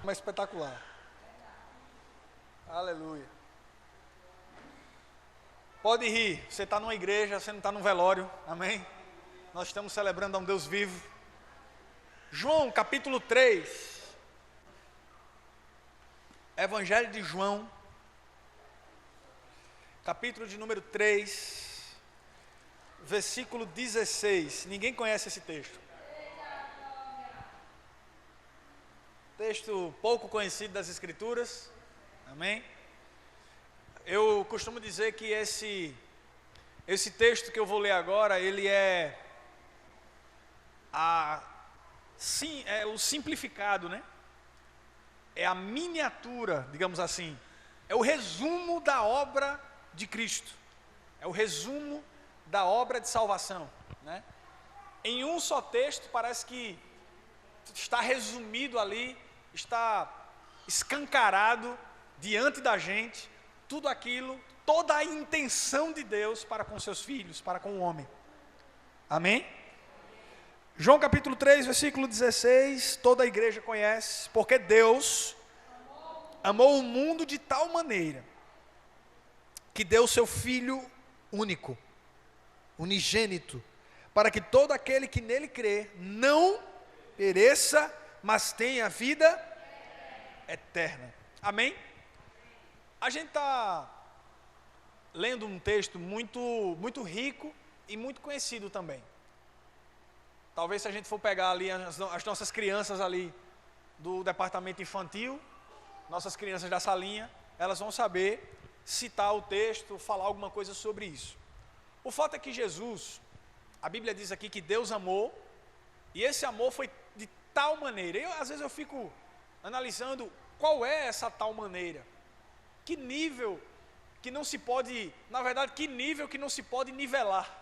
como é espetacular. Aleluia. Pode rir, você está numa igreja, você não está num velório, amém? Nós estamos celebrando a um Deus vivo. João, capítulo 3. Evangelho de João, capítulo de número 3, versículo 16. Ninguém conhece esse texto. Texto pouco conhecido das Escrituras, amém? Eu costumo dizer que esse texto que eu vou ler agora, ele é o simplificado, né? É a miniatura, digamos assim, é o resumo da obra de Cristo, é o resumo da obra de salvação, né? Em um só texto parece que está resumido ali, está escancarado diante da gente, tudo aquilo, toda a intenção de Deus para com seus filhos, para com o homem, amém? João capítulo 3, versículo 16, toda a igreja conhece, porque Deus amou o mundo de tal maneira, que deu o seu Filho único, unigênito, para que todo aquele que nele crê, não pereça, mas tenha vida eterna, amém? A gente está lendo um texto muito rico e muito conhecido também. Talvez se a gente for pegar ali as nossas crianças ali do departamento infantil, nossas crianças da salinha, elas vão saber citar o texto, falar alguma coisa sobre isso. O fato é que Jesus, a Bíblia diz aqui que Deus amou, e esse amor foi de tal maneira. Às vezes eu fico analisando qual é essa tal maneira. Que nível que não se pode, na verdade, que nível que não se pode nivelar.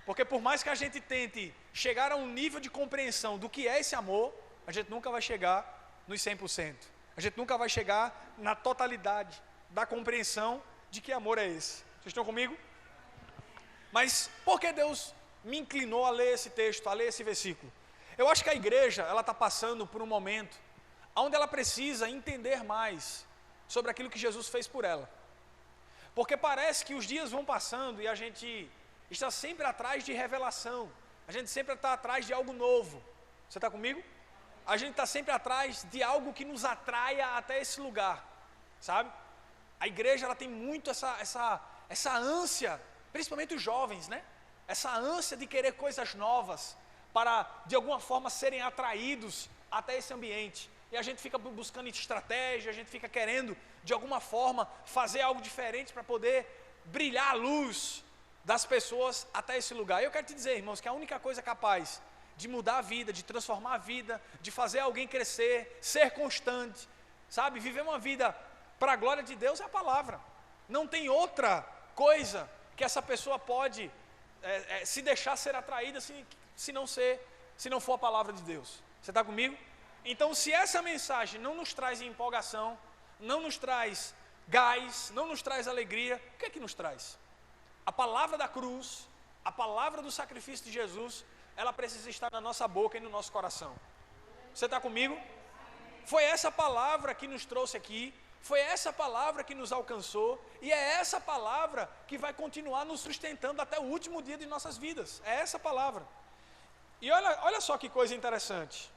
Porque por mais que a gente tente chegar a um nível de compreensão do que é esse amor, a gente nunca vai chegar nos 100%. A gente nunca vai chegar na totalidade da compreensão de que amor é esse. Vocês estão comigo? Mas por que Deus me inclinou a ler esse texto, a ler esse versículo? Eu acho que a igreja, ela está passando por um momento onde ela precisa entender mais sobre aquilo que Jesus fez por ela. Porque parece que os dias vão passando e a gente está sempre atrás de revelação, a gente sempre está atrás de algo novo. Você está comigo? A gente está sempre atrás de algo que nos atraia até esse lugar, sabe? A igreja, ela tem muito essa ânsia, principalmente os jovens, né? Essa ânsia de querer coisas novas, para de alguma forma serem atraídos até esse ambiente. E a gente fica buscando estratégia, a gente fica querendo de alguma forma fazer algo diferente para poder brilhar a luz das pessoas até esse lugar. Eu quero te dizer, irmãos, que a única coisa capaz de mudar a vida, de transformar a vida, de fazer alguém crescer, ser constante, sabe, viver uma vida para a glória de Deus é a palavra. Não tem outra coisa que essa pessoa pode se deixar ser atraída se não for a palavra de Deus. Você está comigo? Então, se essa mensagem não nos traz empolgação, não nos traz gás, não nos traz alegria, o que é que nos traz? A palavra da cruz, a palavra do sacrifício de Jesus, ela precisa estar na nossa boca e no nosso coração. Você está comigo? Foi essa palavra que nos trouxe aqui, foi essa palavra que nos alcançou, e é essa palavra que vai continuar nos sustentando até o último dia de nossas vidas. É essa palavra. E olha só que coisa interessante.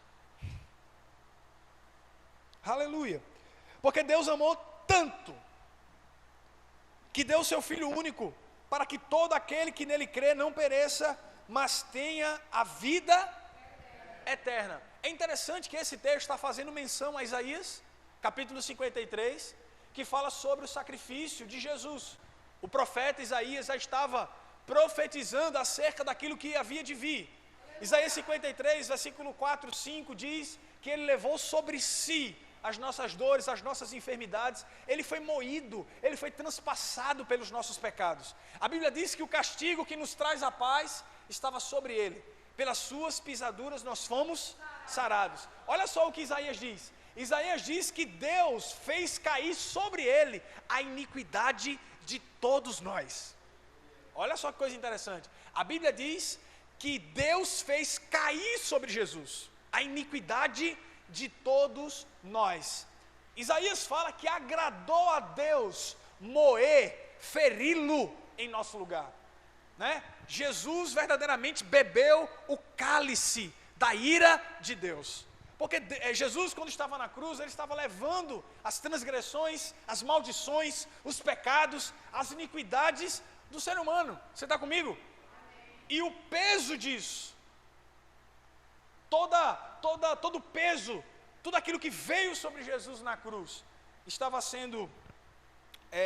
Aleluia. Porque Deus amou tanto, que deu o seu Filho único, para que todo aquele que nele crê não pereça, mas tenha a vida eterna. É interessante que esse texto está fazendo menção a Isaías, capítulo 53, que fala sobre o sacrifício de Jesus. O profeta Isaías já estava profetizando acerca daquilo que havia de vir. Isaías 53, versículo 4, 5, diz que ele levou sobre si as nossas dores, as nossas enfermidades, ele foi moído, ele foi transpassado pelos nossos pecados. A Bíblia diz que o castigo que nos traz a paz estava sobre ele, pelas suas pisaduras nós fomos sarados. Olha só o que Isaías diz. Isaías diz que Deus fez cair sobre ele a iniquidade de todos nós. Olha só que coisa interessante. A Bíblia diz que Deus fez cair sobre Jesus a iniquidade de todos nós. Isaías fala que agradou a Deus moer, feri-lo em nosso lugar, né? Jesus verdadeiramente bebeu o cálice da ira de Deus, porque Jesus, quando estava na cruz, ele estava levando as transgressões, as maldições, os pecados, as iniquidades do ser humano. Você está comigo? E o peso disso, todo o peso, tudo aquilo que veio sobre Jesus na cruz, estava sendo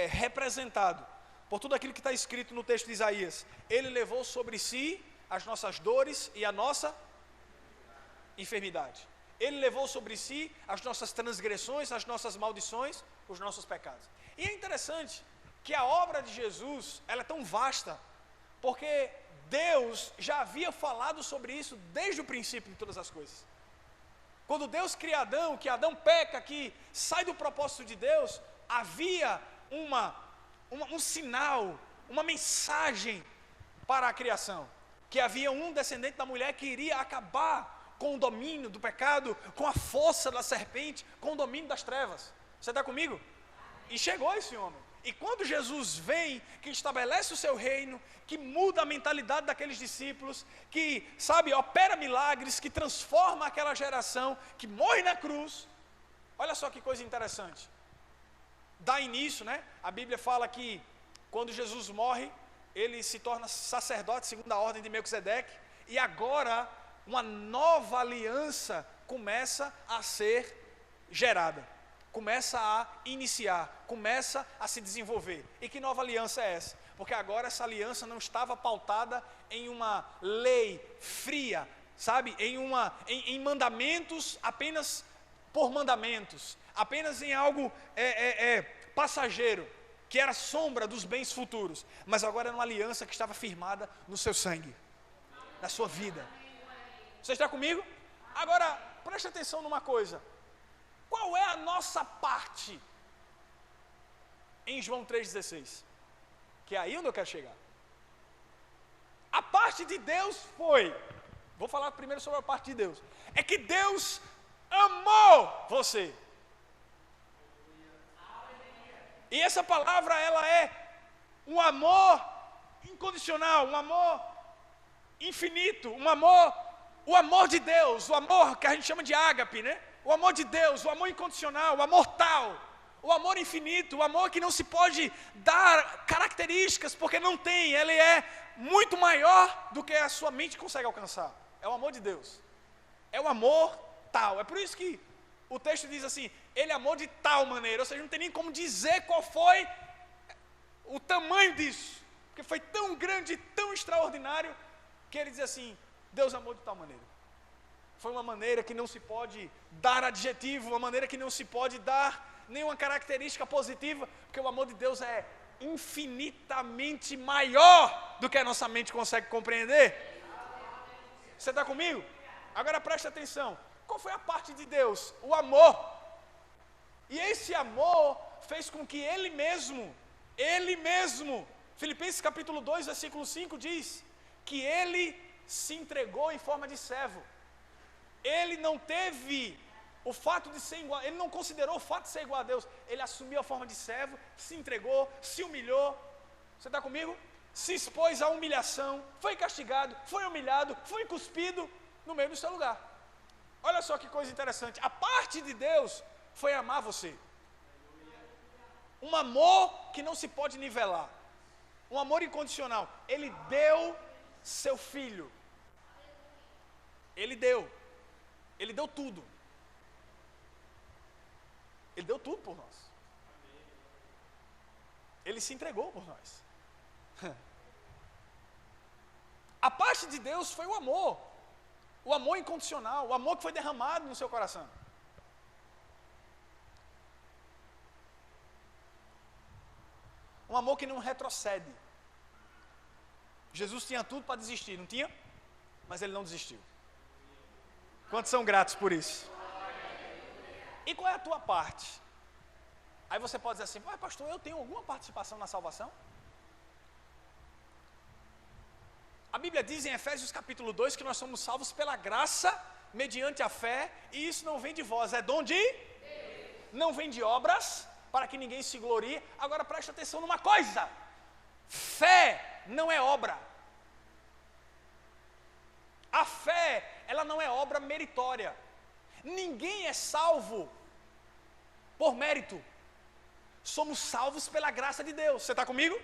representado por tudo aquilo que está escrito no texto de Isaías. Ele levou sobre si as nossas dores e a nossa enfermidade. Ele levou sobre si as nossas transgressões, as nossas maldições, os nossos pecados. E é interessante que a obra de Jesus, ela é tão vasta, porque Deus já havia falado sobre isso desde o princípio de todas as coisas. Quando Deus cria Adão, que Adão peca, que sai do propósito de Deus, havia um sinal, uma mensagem para a criação, que havia um descendente da mulher que iria acabar com o domínio do pecado, com a força da serpente, com o domínio das trevas. Você está comigo? E chegou esse homem. E quando Jesus vem, que estabelece o seu reino, que muda a mentalidade daqueles discípulos, que, opera milagres, que transforma aquela geração, que morre na cruz. Olha só que coisa interessante. Dá início, né? A Bíblia fala que quando Jesus morre, ele se torna sacerdote segundo a ordem de Melquisedeque, e agora uma nova aliança começa a ser gerada, começa a iniciar, começa a se desenvolver. E que nova aliança é essa? Porque agora essa aliança não estava pautada em uma lei fria, em mandamentos apenas por mandamentos, apenas em algo passageiro, que era sombra dos bens futuros, mas agora era uma aliança que estava firmada no seu sangue, na sua vida. Você está comigo? Agora, preste atenção numa coisa. Qual é a nossa parte em João 3,16? Que é aí onde eu quero chegar. A parte de Deus vou falar primeiro sobre a parte de Deus, é que Deus amou você. E essa palavra, ela é um amor incondicional, um amor infinito, o amor de Deus, o amor que a gente chama de ágape, né? O amor de Deus, o amor incondicional, o amor tal, o amor infinito, o amor que não se pode dar características, porque não tem, ele é muito maior do que a sua mente consegue alcançar. É o amor de Deus, é o amor tal. É por isso que o texto diz assim, ele amou de tal maneira, ou seja, não tem nem como dizer qual foi o tamanho disso, porque foi tão grande, tão extraordinário, que ele diz assim, Deus amou de tal maneira. Foi uma maneira que não se pode dar adjetivo, uma maneira que não se pode dar nenhuma característica positiva, porque o amor de Deus é infinitamente maior do que a nossa mente consegue compreender. Você está comigo? Agora preste atenção, qual foi a parte de Deus? O amor. E esse amor fez com que Ele mesmo, Filipenses capítulo 2, versículo 5 diz, que Ele se entregou em forma de servo. Ele não teve o fato de ser igual, ele não considerou o fato de ser igual a Deus, ele assumiu a forma de servo, se entregou, se humilhou. Você está comigo? Se expôs à humilhação, foi castigado, foi humilhado, foi cuspido no meio do seu lugar. Olha só que coisa interessante, a parte de Deus foi amar você. Um amor que não se pode nivelar, um amor incondicional. Ele deu seu filho, Ele deu tudo. Ele deu tudo por nós. Ele se entregou por nós. A parte de Deus foi o amor incondicional, o amor que foi derramado no seu coração. Um amor que não retrocede. Jesus tinha tudo para desistir, não tinha? Mas ele não desistiu. Quantos são gratos por isso? E qual é a tua parte? Aí você pode dizer assim, mas pastor, eu tenho alguma participação na salvação? A Bíblia diz em Efésios capítulo 2 que nós somos salvos pela graça mediante a fé, e isso não vem de vós, é dom de Deus. Não vem de obras, para que ninguém se glorie. Agora preste atenção numa coisa: fé não é obra. A fé, ela não é obra meritória. Ninguém é salvo por mérito. Somos salvos pela graça de Deus. Você está comigo?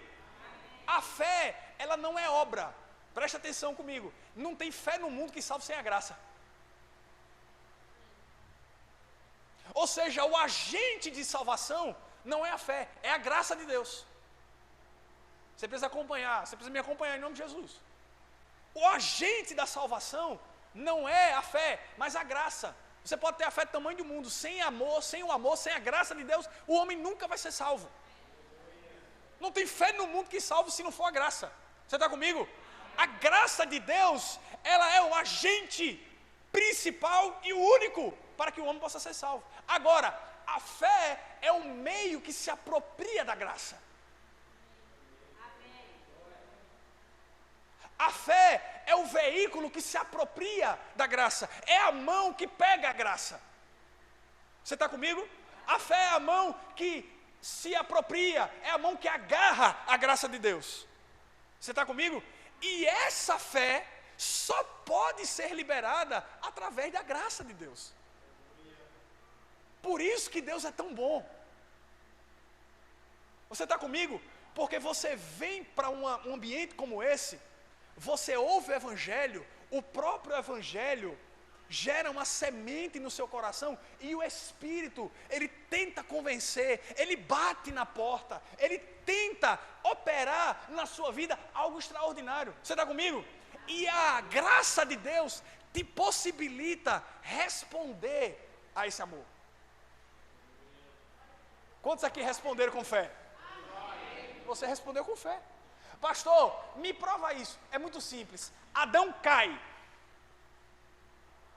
A fé, ela não é obra. Preste atenção comigo. Não tem fé no mundo que salve sem a graça. Ou seja, o agente de salvação não é a fé, é a graça de Deus. Você precisa acompanhar, você precisa me acompanhar em nome de Jesus. O agente da salvação não é a fé, mas a graça. Você pode ter a fé do tamanho do mundo, sem amor, sem o amor, sem a graça de Deus, o homem nunca vai ser salvo. Não tem fé no mundo que salve se não for a graça. Você está comigo? A graça de Deus, ela é o agente principal e o único para que o homem possa ser salvo. Agora, a fé é o meio que se apropria da graça. A fé é o veículo que se apropria da graça. É a mão que pega a graça. Você está comigo? A fé é a mão que se apropria, é a mão que agarra a graça de Deus. Você está comigo? E essa fé só pode ser liberada através da graça de Deus. Por isso que Deus é tão bom. Você está comigo? Porque você vem para um ambiente como esse, você ouve o Evangelho, o próprio Evangelho gera uma semente no seu coração e o Espírito, ele tenta convencer, ele bate na porta, ele tenta operar na sua vida algo extraordinário. Você está comigo? E a graça de Deus te possibilita responder a esse amor. Quantos aqui responderam com fé? Você respondeu com fé. Pastor, me prova isso. É muito simples. Adão cai,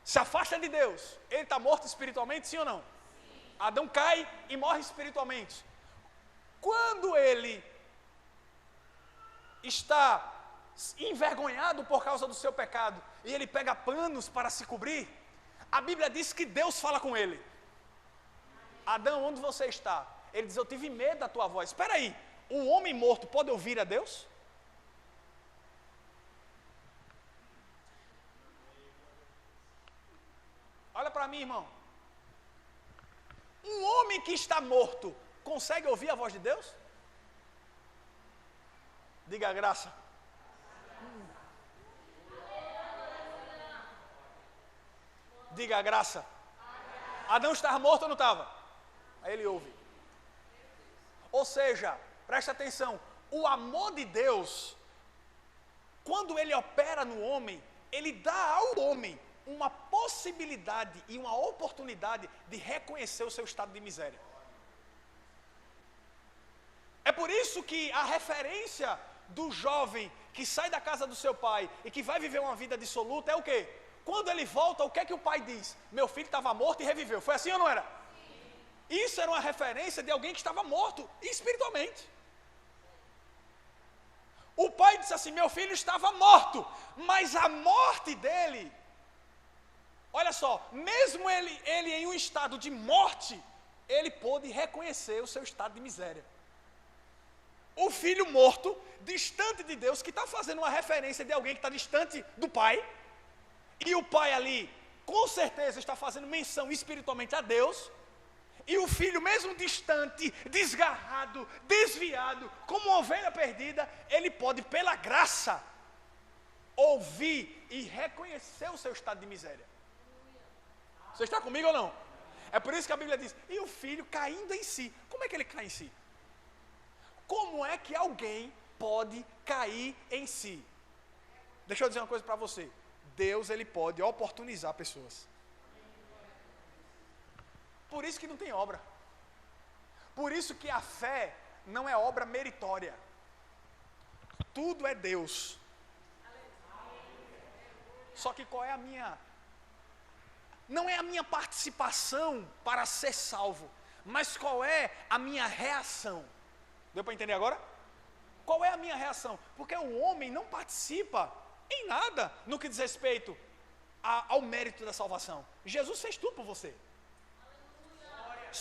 se afasta de Deus. Ele está morto espiritualmente, sim ou não? Sim. Adão cai e morre espiritualmente. Quando ele está envergonhado por causa do seu pecado e ele pega panos para se cobrir, a Bíblia diz que Deus fala com ele. Adão, onde você está? Ele diz, eu tive medo da tua voz. Espera aí, um homem morto pode ouvir a Deus? Olha para mim, irmão. Um homem que está morto consegue ouvir a voz de Deus? Diga a graça. Diga a graça. Adão estava morto ou não estava? Aí ele ouve. Ou seja, preste atenção, o amor de Deus, quando ele opera no homem, ele dá ao homem uma possibilidade e uma oportunidade de reconhecer o seu estado de miséria. É por isso que a referência do jovem que sai da casa do seu pai e que vai viver uma vida dissoluta é o quê? Quando ele volta, o que é que o pai diz? Meu filho estava morto e reviveu. Foi assim ou não era? Sim. Isso era uma referência de alguém que estava morto espiritualmente. O pai disse assim, meu filho estava morto, mas a morte dele, olha só, mesmo ele em um estado de morte, ele pôde reconhecer o seu estado de miséria. O filho morto, distante de Deus, que está fazendo uma referência de alguém que está distante do pai, e o pai ali, com certeza, está fazendo menção espiritualmente a Deus, e o filho, mesmo distante, desgarrado, desviado, como uma ovelha perdida, ele pode, pela graça, ouvir e reconhecer o seu estado de miséria. Você está comigo ou não? É por isso que a Bíblia diz, e o filho caindo em si. Como é que ele cai em si? Como é que alguém pode cair em si? Deixa eu dizer uma coisa para você. Deus, ele pode oportunizar pessoas. Por isso que não tem obra. Por isso que a fé não é obra meritória. Tudo é Deus. Só que qual é a minha... Não é a minha participação para ser salvo, mas qual é a minha reação? Deu para entender agora? Qual é a minha reação? Porque o homem não participa em nada no que diz respeito ao mérito da salvação. Jesus fez tudo por você.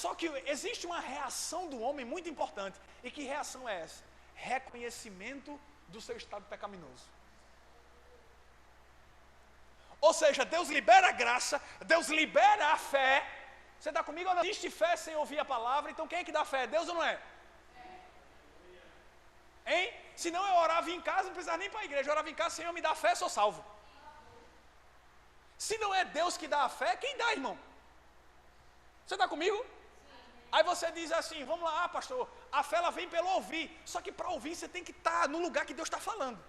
Só que existe uma reação do homem muito importante. E que reação é essa? Reconhecimento do seu estado pecaminoso. Ou seja, Deus libera a graça, Deus libera a fé. Você está comigo ou não? Existe fé sem ouvir a palavra, então quem é que dá fé? Deus ou não é? Hein? Se não, eu orava em casa, não precisava nem para a igreja. Eu orava em casa, Senhor, me dá fé, sou salvo. Se não é Deus que dá a fé, quem dá, irmão? Você está comigo? Aí você diz assim, vamos lá, pastor, a fé ela vem pelo ouvir. Só que para ouvir você tem que estar no lugar que Deus está falando.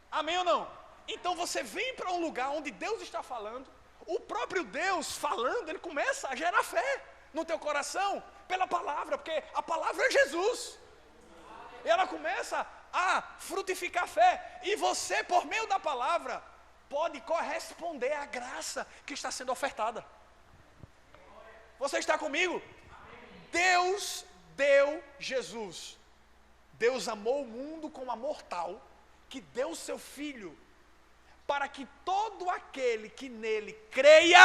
Amém ou não? Então você vem para um lugar onde Deus está falando. O próprio Deus falando, ele começa a gerar fé no teu coração, pela palavra, porque a palavra é Jesus. E ela começa a frutificar fé. E você, por meio da palavra, pode corresponder à graça que está sendo ofertada. Você está comigo? Deus deu Jesus. Deus amou o mundo com amor tal que deu o seu Filho para que todo aquele que nele creia,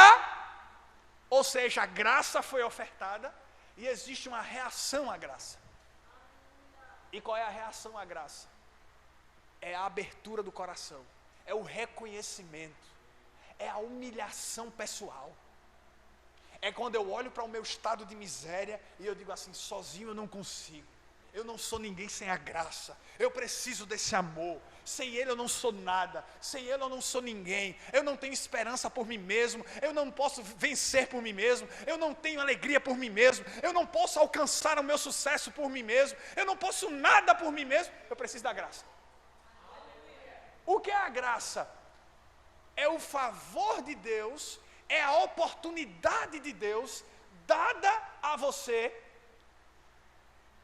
ou seja, a graça foi ofertada e existe uma reação à graça. E qual é a reação à graça? É a abertura do coração, é o reconhecimento, é a humilhação pessoal. É quando eu olho para o meu estado de miséria e eu digo assim, sozinho eu não consigo. Eu não sou ninguém sem a graça. Eu preciso desse amor. Sem Ele eu não sou nada. Sem Ele eu não sou ninguém. Eu não tenho esperança por mim mesmo. Eu não posso vencer por mim mesmo. Eu não tenho alegria por mim mesmo. Eu não posso alcançar o meu sucesso por mim mesmo. Eu não posso nada por mim mesmo. Eu preciso da graça. O que é a graça? É o favor de Deus, é a oportunidade de Deus dada a você.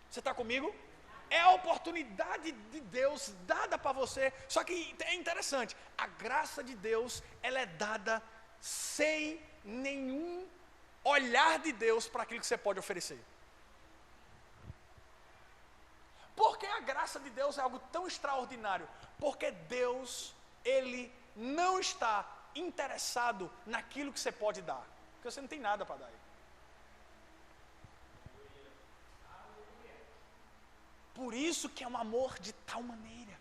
Você está comigo? É a oportunidade de Deus dada para você. Só que é interessante, a graça de Deus, ela é dada sem nenhum olhar de Deus para aquilo que você pode oferecer. Por que a graça de Deus é algo tão extraordinário? Porque Deus, Ele não está interessado naquilo que você pode dar. Porque você não tem nada para dar. Por isso que é um amor de tal maneira.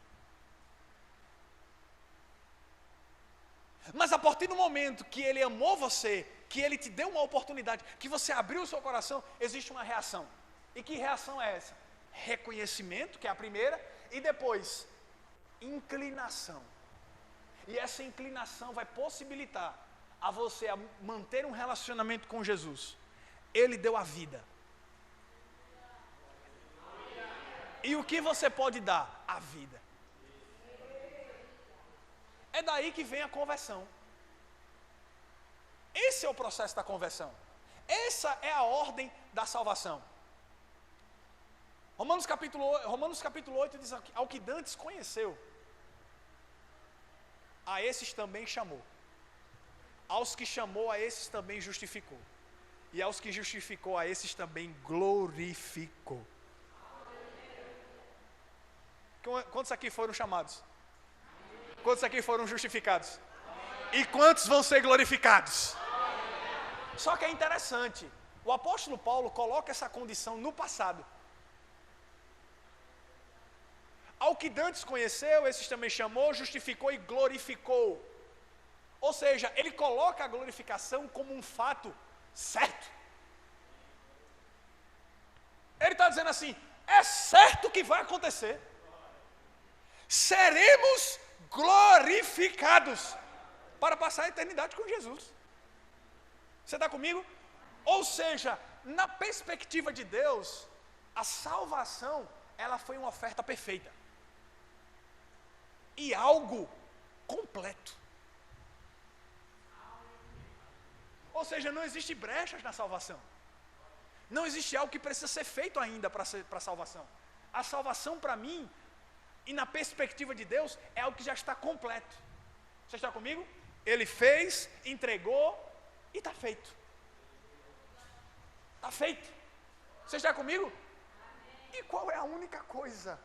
Mas a partir do momento que Ele amou você, que Ele te deu uma oportunidade, que você abriu o seu coração, existe uma reação. E que reação é essa? Reconhecimento, que é a primeira, e depois, inclinação. E essa inclinação vai possibilitar a você a manter um relacionamento com Jesus. Ele deu a vida. E o que você pode dar? A vida. É daí que vem a conversão. Esse é o processo da conversão. Essa é a ordem da salvação. Romanos capítulo 8 diz: ao que dantes conheceu, a esses também chamou. Aos que chamou, a esses também justificou. E aos que justificou, a esses também glorificou. Quantos aqui foram chamados? Quantos aqui foram justificados? E quantos vão ser glorificados? Só que é interessante, o apóstolo Paulo coloca essa condição no passado. Ao que dantes conheceu, esses também chamou, justificou e glorificou. Ou seja, ele coloca a glorificação como um fato certo. Ele está dizendo assim, é certo que vai acontecer. Seremos glorificados para passar a eternidade com Jesus. Você está comigo? Ou seja, na perspectiva de Deus, a salvação, ela foi uma oferta perfeita. E algo completo. Ou seja, não existe brechas na salvação. Não existe algo que precisa ser feito ainda para a salvação. A salvação para mim, e na perspectiva de Deus, é algo que já está completo. Você está comigo? Ele fez, entregou e está feito. Está feito. Você está comigo? E qual é a única coisa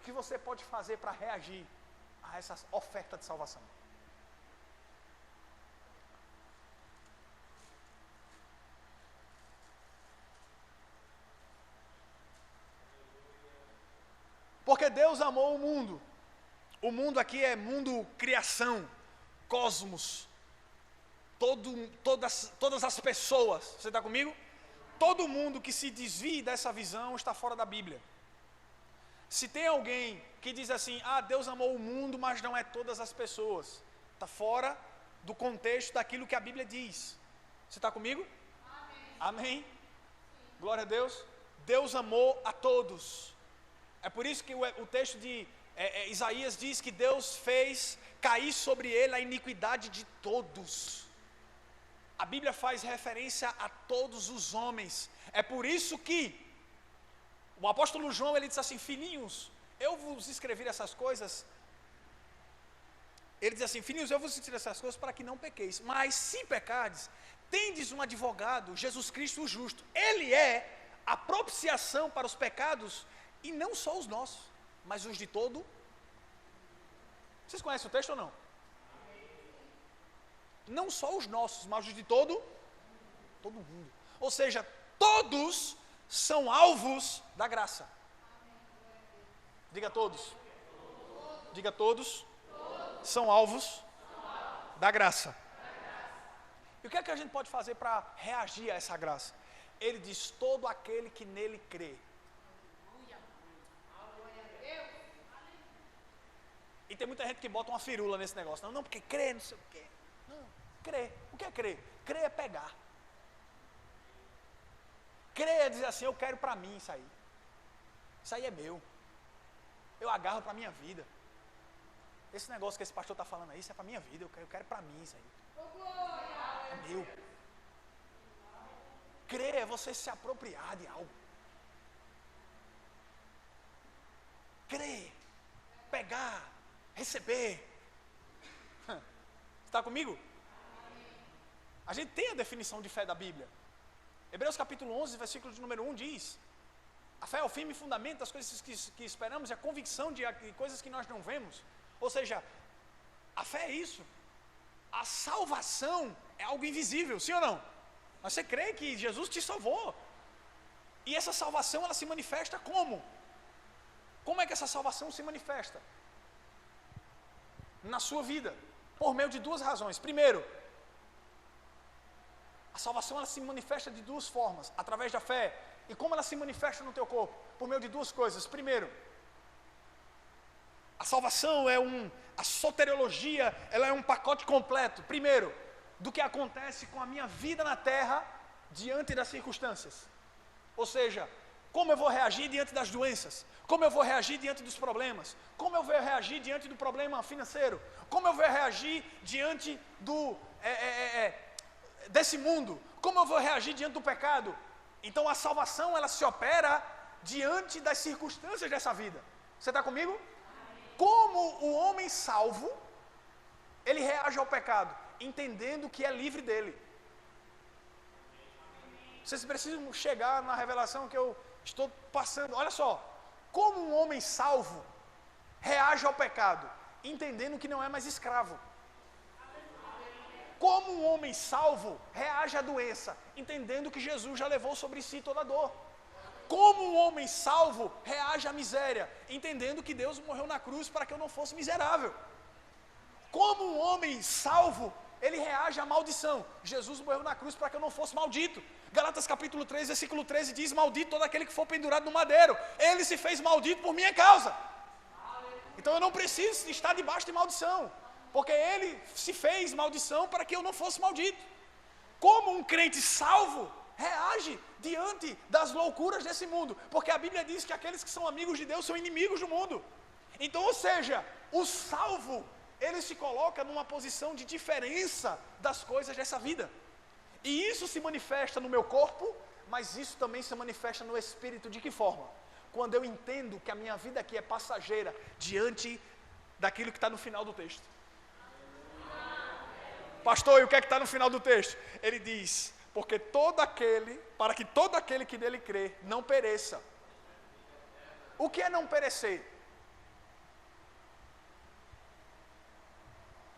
que você pode fazer para reagir a essa oferta de salvação. Porque Deus amou o mundo. O mundo aqui é mundo criação, cosmos. Todas as pessoas. Você está comigo? Todo mundo que se desvie dessa visão está fora da Bíblia. Se tem alguém que diz assim, Deus amou o mundo, mas não é todas as pessoas, está fora do contexto daquilo que a Bíblia diz. Você está comigo? Amém. Amém? Glória a Deus. Deus amou a todos. É por isso que o texto de Isaías diz que Deus fez cair sobre ele a iniquidade de todos. A Bíblia faz referência a todos os homens. É por isso que o apóstolo João, ele diz assim, filhinhos, eu vos escrevi essas coisas. Ele diz assim, filhinhos, eu vos escrevi essas coisas para que não pequeis. Mas se pecardes, tendes um advogado, Jesus Cristo o justo. Ele é a propiciação para os pecados, e não só os nossos, mas os de todo. Vocês conhecem o texto ou não? Não só os nossos, mas os de todo mundo. Ou seja, todos são alvos da graça. Diga todos. Diga todos. São alvos da graça. E o que é que a gente pode fazer para reagir a essa graça? Ele diz, todo aquele que nele crê. E tem muita gente que bota uma firula nesse negócio. Não, porque crê, não sei o quê. Não, crê. O que é crer? Crer é pegar. Crer é dizer assim, eu quero para mim isso aí. Isso aí é meu. Eu agarro para a minha vida. Esse negócio que esse pastor está falando aí, isso é para a minha vida. Eu quero para mim isso aí. É meu. Crer é você se apropriar de algo. Crer. Pegar. Receber. Está comigo? A gente tem a definição de fé da Bíblia. Hebreus capítulo 11, versículo de número 1 diz: a fé é o firme fundamento das coisas que esperamos e a convicção de coisas que nós não vemos. Ou seja, a fé é isso. A salvação é algo invisível, sim ou não? Mas você crê que Jesus te salvou. E essa salvação, ela se manifesta como? Como é que essa salvação se manifesta? Na sua vida, por meio de duas razões. Primeiro, a salvação ela se manifesta de duas formas, através da fé. E como ela se manifesta no teu corpo? Por meio de duas coisas. Primeiro, a salvação a soteriologia, ela é um pacote completo. Primeiro, do que acontece com a minha vida na terra diante das circunstâncias. Ou seja, como eu vou reagir diante das doenças? Como eu vou reagir diante dos problemas? Como eu vou reagir diante do problema financeiro? Como eu vou reagir diante desse mundo? Como eu vou reagir diante do pecado? Então a salvação, ela se opera diante das circunstâncias dessa vida. Você está comigo? Amém. Como o homem salvo, ele reage ao pecado, entendendo que é livre dele. Vocês precisam chegar na revelação que eu estou passando. Olha só, como um homem salvo reage ao pecado, entendendo que não é mais escravo. Como um homem salvo reage à doença, entendendo que Jesus já levou sobre si toda a dor. Como um homem salvo reage à miséria, entendendo que Deus morreu na cruz para que eu não fosse miserável. Como um homem salvo, ele reage à maldição. Jesus morreu na cruz para que eu não fosse maldito. Galatas capítulo 3, versículo 13 diz: maldito todo aquele que for pendurado no madeiro. Ele se fez maldito por minha causa. Então eu não preciso estar debaixo de maldição, porque ele se fez maldição para que eu não fosse maldito. Como um crente salvo reage diante das loucuras desse mundo? Porque a Bíblia diz que aqueles que são amigos de Deus são inimigos do mundo. Então, ou seja, o salvo, ele se coloca numa posição de diferença das coisas dessa vida. E isso se manifesta no meu corpo, mas isso também se manifesta no espírito. De que forma? Quando eu entendo que a minha vida aqui é passageira diante daquilo que está no final do texto. Pastor, e o que é que está no final do texto? Ele diz: porque para que todo aquele que nele crê não pereça. O que é não perecer?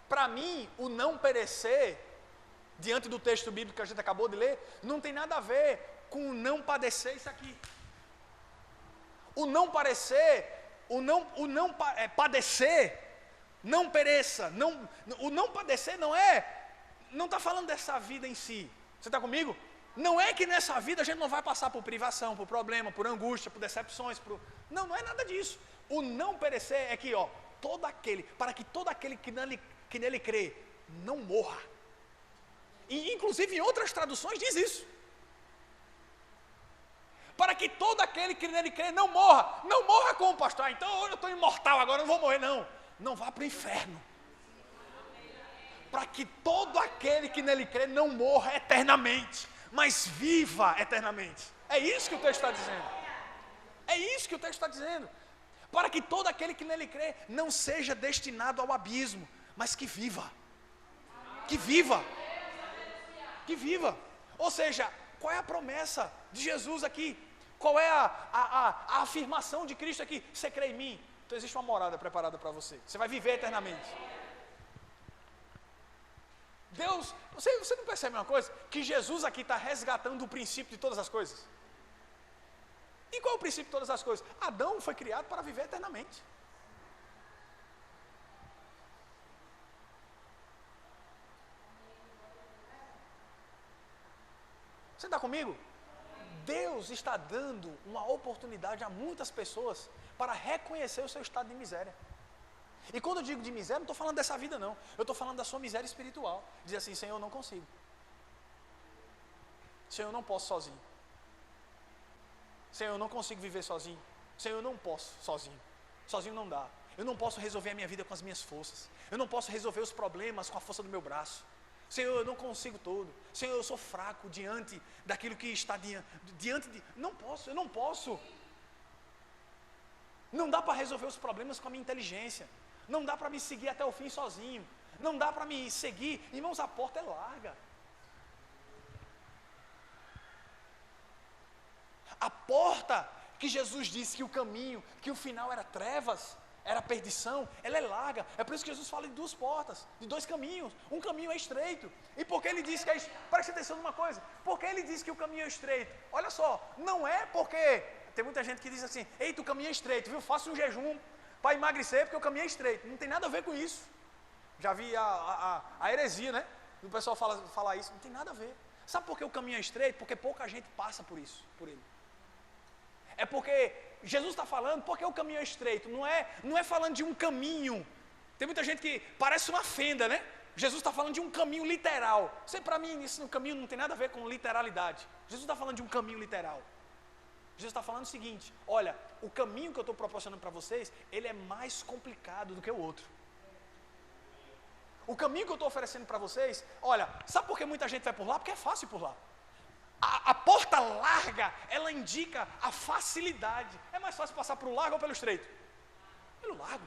Para mim, o não perecer, diante do texto bíblico que a gente acabou de ler, não tem nada a ver com o não padecer isso aqui. O não padecer, padecer, não pereça, o não padecer não está falando dessa vida em si. Você está comigo? Não é que nessa vida a gente não vai passar por privação, por problema, por angústia, por decepções, não é nada disso. O não perecer é que, para que todo aquele que nele crê, não morra. E inclusive em outras traduções diz isso. Para que todo aquele que nele crê não morra como pastor. Então eu estou imortal agora, não vou morrer, não vá para o inferno. Para que todo aquele que nele crê não morra eternamente, mas viva eternamente. É isso que o texto está dizendo. É isso que o texto está dizendo. Para que todo aquele que nele crê não seja destinado ao abismo, mas que viva. Que viva. Que viva. Ou seja, qual é a promessa de Jesus aqui? Qual é a afirmação de Cristo aqui? Você crê em mim? Então existe uma morada preparada para você. Você vai viver eternamente. Deus, você não percebe uma coisa? Que Jesus aqui está resgatando o princípio de todas as coisas. E qual é o princípio de todas as coisas? Adão foi criado para viver eternamente. Você está comigo? Deus está dando uma oportunidade a muitas pessoas para reconhecer o seu estado de miséria. E quando eu digo de miséria, não estou falando dessa vida não. Eu estou falando da sua miséria espiritual. Dizer assim, Senhor, eu não consigo. Senhor, eu não posso sozinho. Senhor, eu não consigo viver sozinho. Senhor, eu não posso sozinho. Sozinho não dá. Eu não posso resolver a minha vida com as minhas forças. Eu não posso resolver os problemas com a força do meu braço. Senhor, eu não consigo todo. Senhor, eu sou fraco diante daquilo que está diante de... Não posso, eu não posso. Não dá para resolver os problemas com a minha inteligência. Não dá para me seguir até o fim sozinho. Não dá para me seguir. Irmãos, a porta é larga. A porta que Jesus disse que o caminho, que o final era trevas, era perdição, ela é larga. É por isso que Jesus fala de duas portas, de dois caminhos. Um caminho é estreito. E por que ele disse que é... Preste atenção numa coisa. Por que ele disse que o caminho é estreito? Olha só, não é porque... Tem muita gente que diz assim, eita, o caminho é estreito, viu? Faça um jejum para emagrecer porque o caminho é estreito. Não tem nada a ver com isso. Já vi a heresia, né? O pessoal falar isso. Não tem nada a ver. Sabe por que o caminho é estreito? Porque pouca gente passa por isso, por ele. É porque Jesus está falando, porque o caminho é estreito. Não é falando de um caminho. Tem muita gente que parece uma fenda, né? Jesus está falando de um caminho literal. Para mim, isso no caminho não tem nada a ver com literalidade. Jesus está falando de um caminho literal. Jesus está falando o seguinte, olha, o caminho que eu estou proporcionando para vocês, ele é mais complicado do que o outro. O caminho que eu estou oferecendo para vocês, olha, sabe por que muita gente vai por lá? Porque é fácil por lá. A porta larga, ela indica a facilidade. É mais fácil passar pelo largo ou pelo estreito? Pelo largo.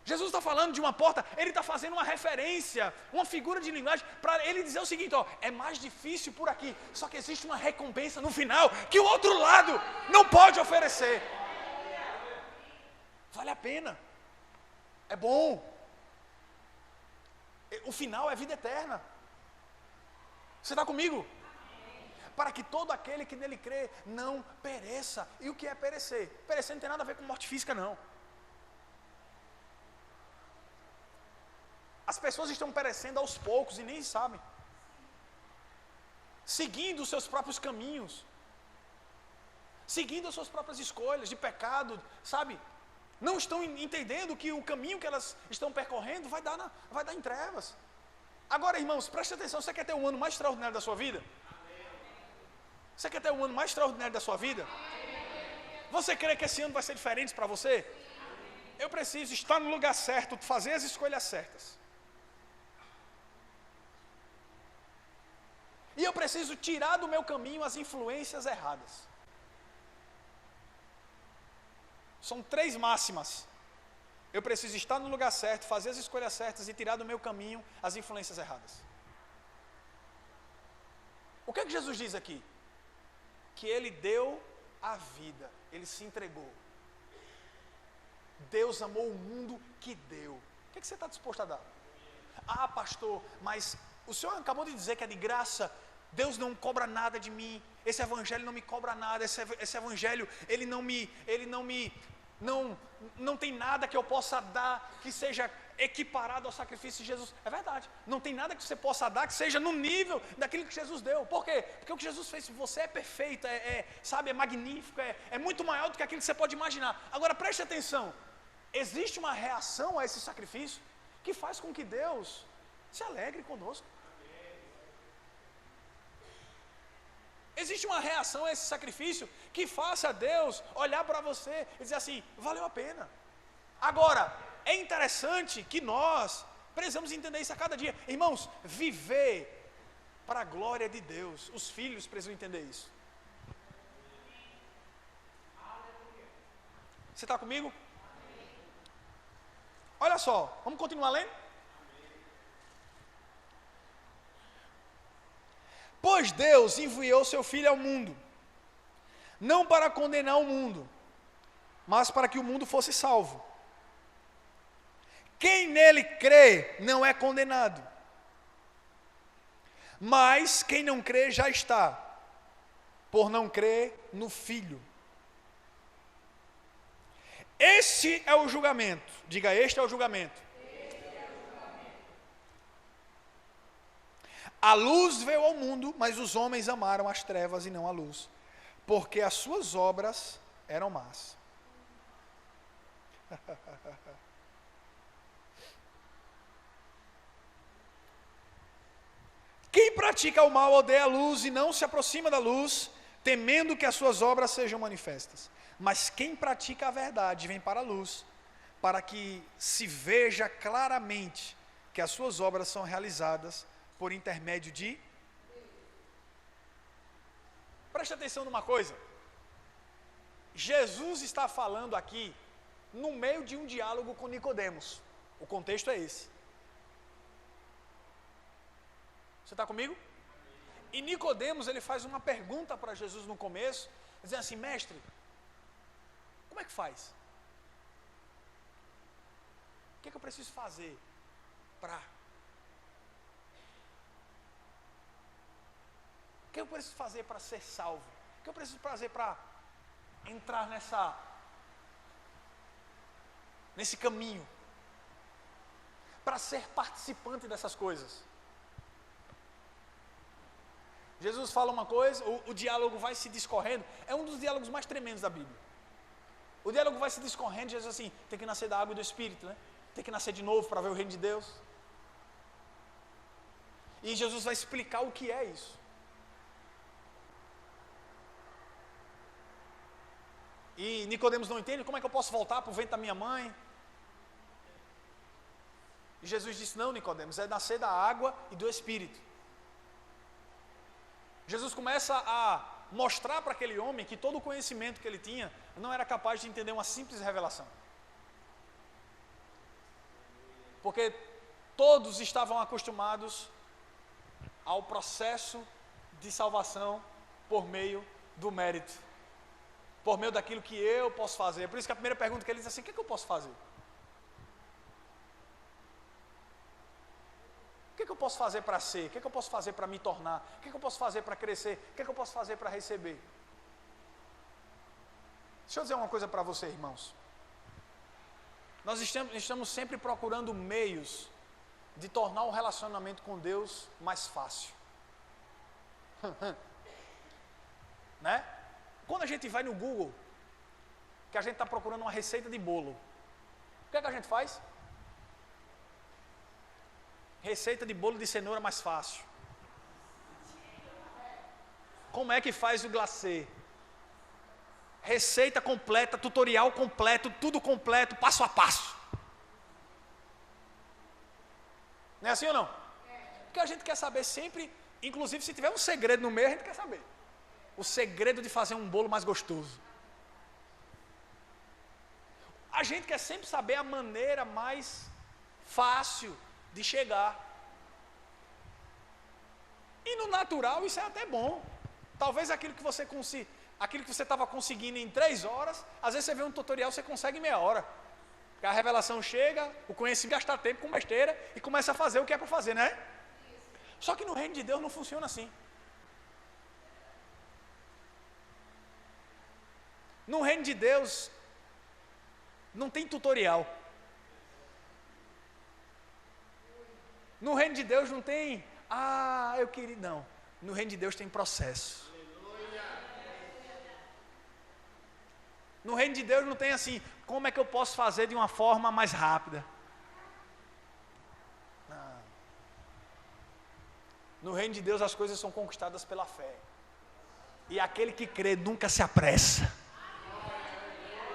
Jesus está falando de uma porta, ele está fazendo uma referência, uma figura de linguagem, para ele dizer o seguinte, é mais difícil por aqui, só que existe uma recompensa no final, que o outro lado não pode oferecer. Vale a pena. É bom. O final é vida eterna. Você está comigo? Para que todo aquele que nele crê não pereça. E o que é perecer? Perecer não tem nada a ver com morte física, não. As pessoas estão perecendo aos poucos e nem sabem. Seguindo os seus próprios caminhos. Seguindo as suas próprias escolhas de pecado, sabe? Não estão entendendo que o caminho que elas estão percorrendo vai dar em trevas. Agora, irmãos, preste atenção, você quer ter um ano mais extraordinário da sua vida? Você quer ter um ano mais extraordinário da sua vida? Você crê que esse ano vai ser diferente para você? Eu preciso estar no lugar certo, fazer as escolhas certas. E eu preciso tirar do meu caminho as influências erradas. São 3 máximas. Eu preciso estar no lugar certo, fazer as escolhas certas e tirar do meu caminho as influências erradas. O que é que Jesus diz aqui? Que ele deu a vida, ele se entregou. Deus amou o mundo que deu. O que é que você está disposto a dar? Ah, pastor, mas o senhor acabou de dizer que é de graça, Deus não cobra nada de mim, esse evangelho não me cobra nada, esse evangelho, não tem nada que eu possa dar que seja equiparado ao sacrifício de Jesus. É verdade, não tem nada que você possa dar que seja no nível daquilo que Jesus deu. Por quê? Porque o que Jesus fez por você é perfeito, sabe, é magnífico, é muito maior do que aquilo que você pode imaginar. Agora preste atenção, existe uma reação a esse sacrifício que faz com que Deus se alegre conosco. Existe uma reação a esse sacrifício que faça Deus olhar para você e dizer assim, valeu a pena. Agora, é interessante que nós precisamos entender isso a cada dia. Irmãos, viver para a glória de Deus, os filhos precisam entender isso. Você está comigo? Olha só, vamos continuar lendo? Pois Deus enviou seu Filho ao mundo, não para condenar o mundo, mas para que o mundo fosse salvo. Quem nele crê não é condenado, mas quem não crê já está, por não crer no Filho. Este é o julgamento, diga, este é o julgamento. A luz veio ao mundo, mas os homens amaram as trevas e não a luz, porque as suas obras eram más. Quem pratica o mal odeia a luz e não se aproxima da luz, temendo que as suas obras sejam manifestas. Mas quem pratica a verdade vem para a luz, para que se veja claramente que as suas obras são realizadas por intermédio de... Preste atenção numa coisa. Jesus está falando aqui no meio de um diálogo com Nicodemos. O contexto é esse. Você está comigo? E Nicodemos, ele faz uma pergunta para Jesus no começo, dizendo assim, mestre, como é que faz? O que é que eu preciso fazer para... O que eu preciso fazer para ser salvo? O que eu preciso fazer para entrar nesse caminho? Para ser participante dessas coisas? Jesus fala uma coisa, o diálogo vai se discorrendo, é um dos diálogos mais tremendos da Bíblia. O diálogo vai se discorrendo, Jesus assim, tem que nascer da água e do Espírito, né? Tem que nascer de novo para ver o reino de Deus. E Jesus vai explicar o que é isso. E Nicodemos não entende, como é que eu posso voltar para o ventre da minha mãe? E Jesus disse, não, Nicodemos, é nascer da água e do Espírito. Jesus começa a mostrar para aquele homem que todo o conhecimento que ele tinha não era capaz de entender uma simples revelação. Porque todos estavam acostumados ao processo de salvação por meio do mérito, por meio daquilo que eu posso fazer. Por isso que a primeira pergunta que ele diz assim, o que é que eu posso fazer? O que eu posso fazer para ser? O que eu posso fazer para me tornar? O que eu posso fazer para crescer? O que eu posso fazer para receber? Deixa eu dizer uma coisa para você, irmãos. Nós estamos sempre procurando meios de tornar o relacionamento com Deus mais fácil. Né? Quando a gente vai no Google, que a gente está procurando uma receita de bolo, o que é que a gente faz? Receita de bolo de cenoura mais fácil. Como é que faz o glacê? Receita completa, tutorial completo, tudo completo, passo a passo. Não é assim ou não? Porque a gente quer saber sempre, inclusive se tiver um segredo no meio, a gente quer saber. O segredo de fazer um bolo mais gostoso. A gente quer sempre saber a maneira mais fácil de chegar. E no natural isso é até bom. Talvez aquilo que você estava conseguindo em 3 horas, às vezes você vê um tutorial, você consegue em meia hora. Porque a revelação chega, o conhecimento gasta tempo com besteira e começa a fazer o que é para fazer, né? Só que no reino de Deus não funciona assim. No reino de Deus não tem tutorial. No reino de Deus não tem, eu queria, não. No reino de Deus tem processo. No reino de Deus não tem assim, como é que eu posso fazer de uma forma mais rápida? Não. No reino de Deus as coisas são conquistadas pela fé. E aquele que crê nunca se apressa.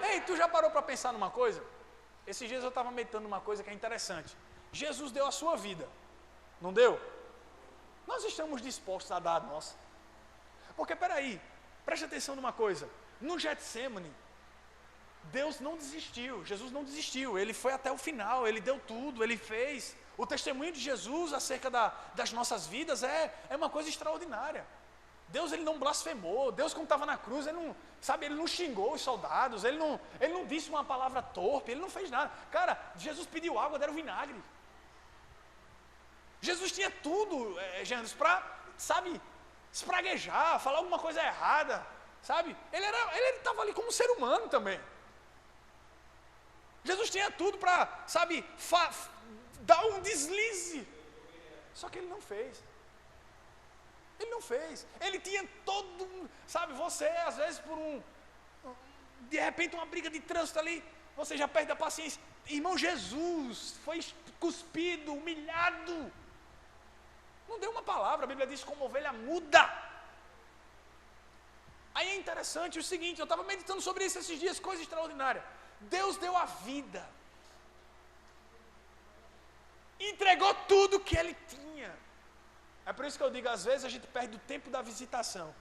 Ei, tu já parou para pensar numa coisa? Esses dias eu estava meditando numa coisa que é interessante. Jesus deu a sua vida, não deu? Nós estamos dispostos a dar a nossa. Porque, peraí, preste atenção numa coisa. No Getsemane, Deus não desistiu, Jesus não desistiu, Ele foi até o final, Ele deu tudo, Ele fez. O testemunho de Jesus acerca das nossas vidas é uma coisa extraordinária. Deus, Ele não blasfemou, Deus quando estava na cruz, Ele não xingou os soldados, Ele não disse uma palavra torpe, Ele não fez nada. Cara, Jesus pediu água, deram vinagre. Jesus tinha tudo, Janus, para, espraguejar, falar alguma coisa errada, sabe? Ele estava ali como ser humano também. Jesus tinha tudo para, dar um deslize. Só que Ele não fez. Ele não fez. Ele tinha todo, você às vezes de repente uma briga de trânsito ali, você já perde a paciência. Irmão, Jesus foi cuspido, humilhado. Não deu uma palavra, a Bíblia diz como ovelha muda. Aí é interessante o seguinte, eu estava meditando sobre isso esses dias, coisa extraordinária. Deus deu a vida. Entregou tudo que Ele tinha. É por isso que eu digo, às vezes a gente perde o tempo da visitação.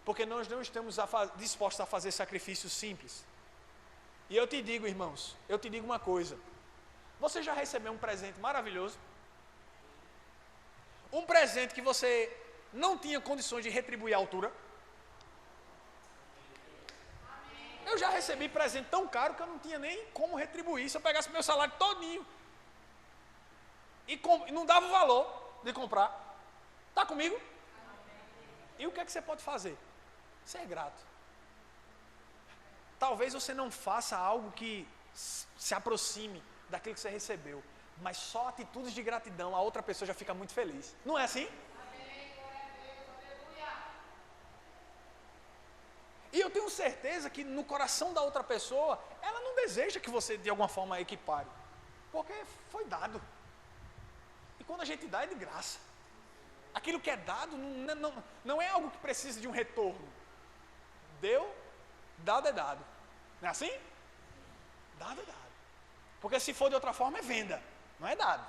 Porque nós não estamos dispostos a fazer sacrifícios simples. E eu te digo, irmãos, uma coisa. Você já recebeu um presente maravilhoso? Um presente que você não tinha condições de retribuir à altura? Eu já recebi presente tão caro que eu não tinha nem como retribuir. Se eu pegasse meu salário todinho e não dava o valor de comprar. Está comigo? E o que é que você pode fazer? Ser grato. Talvez você não faça algo que se aproxime daquilo que você recebeu, mas só atitudes de gratidão, a outra pessoa já fica muito feliz. Não é assim? E eu tenho certeza que no coração da outra pessoa, ela não deseja que você de alguma forma equipare, porque foi dado. E quando a gente dá é de graça. Aquilo que é dado não é algo que precisa de um retorno. Deu, dado é dado. Não é assim? Dado é dado. Porque se for de outra forma é venda, não é dado.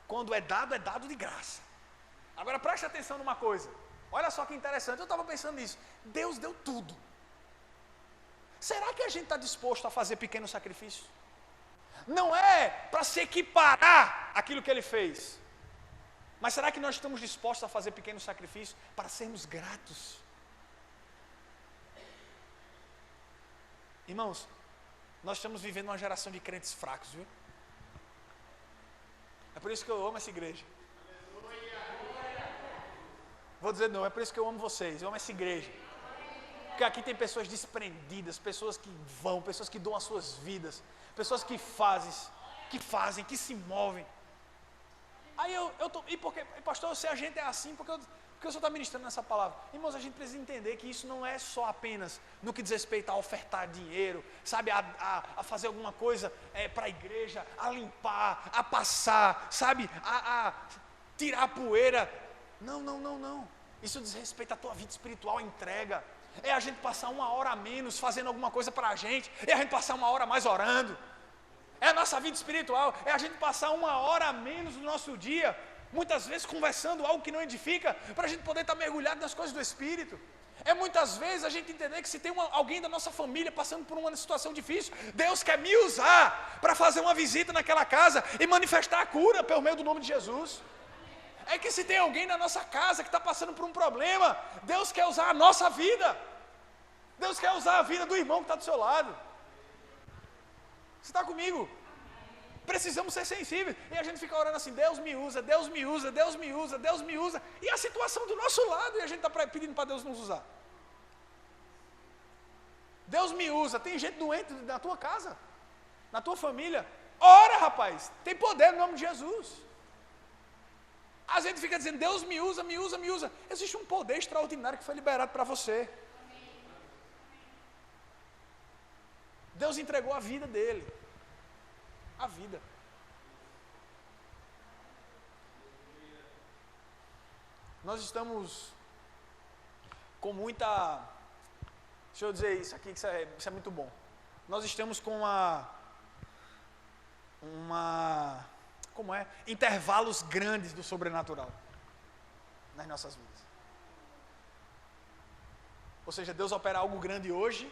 Quando é dado de graça. Agora preste atenção numa coisa. Olha só que interessante, eu estava pensando nisso. Deus deu tudo. Será que a gente está disposto a fazer pequenos sacrifícios? Não é para se equiparar aquilo que Ele fez. Mas será que nós estamos dispostos a fazer pequenos sacrifícios para sermos gratos? Irmãos, nós estamos vivendo uma geração de crentes fracos, viu? É por isso que eu amo essa igreja. Vou dizer não, é por isso que eu amo vocês, eu amo essa igreja. Porque aqui tem pessoas desprendidas, pessoas que vão, pessoas que doam as suas vidas, pessoas que fazem, que se movem. Aí pastor, se a gente é assim, porque o senhor está ministrando nessa palavra. Irmãos, a gente precisa entender que isso não é só apenas no que diz respeito a ofertar dinheiro, a fazer alguma coisa para a igreja, a limpar, a passar, a tirar a poeira. Não. Isso diz respeito à tua vida espiritual, a entrega. É a gente passar 1 hora a menos fazendo alguma coisa para a gente, é a gente passar 1 hora a mais orando. É a nossa vida espiritual, é a gente passar 1 hora a menos no nosso dia, muitas vezes conversando algo que não edifica, para a gente poder estar mergulhado nas coisas do Espírito. É muitas vezes a gente entender que se tem alguém da nossa família passando por uma situação difícil, Deus quer me usar para fazer uma visita naquela casa e manifestar a cura pelo meio do nome de Jesus. É que se tem alguém na nossa casa que está passando por um problema, Deus quer usar a nossa vida. Deus quer usar a vida do irmão que está do seu lado. Você está comigo? Precisamos ser sensíveis. E a gente fica orando assim, Deus me usa, Deus me usa, Deus me usa, Deus me usa. E a situação do nosso lado, e a gente está pedindo para Deus nos usar. Deus me usa. Tem gente doente na tua casa, na tua família. Ora, rapaz, tem poder no nome de Jesus. A gente fica dizendo, Deus me usa, me usa, me usa. Existe um poder extraordinário que foi liberado para você. Deus entregou a vida dele. A vida. Nós estamos com muita... Deixa eu dizer isso aqui, que isso é muito bom. Nós estamos com como é? Intervalos grandes do sobrenatural nas nossas vidas. Ou seja, Deus opera algo grande hoje,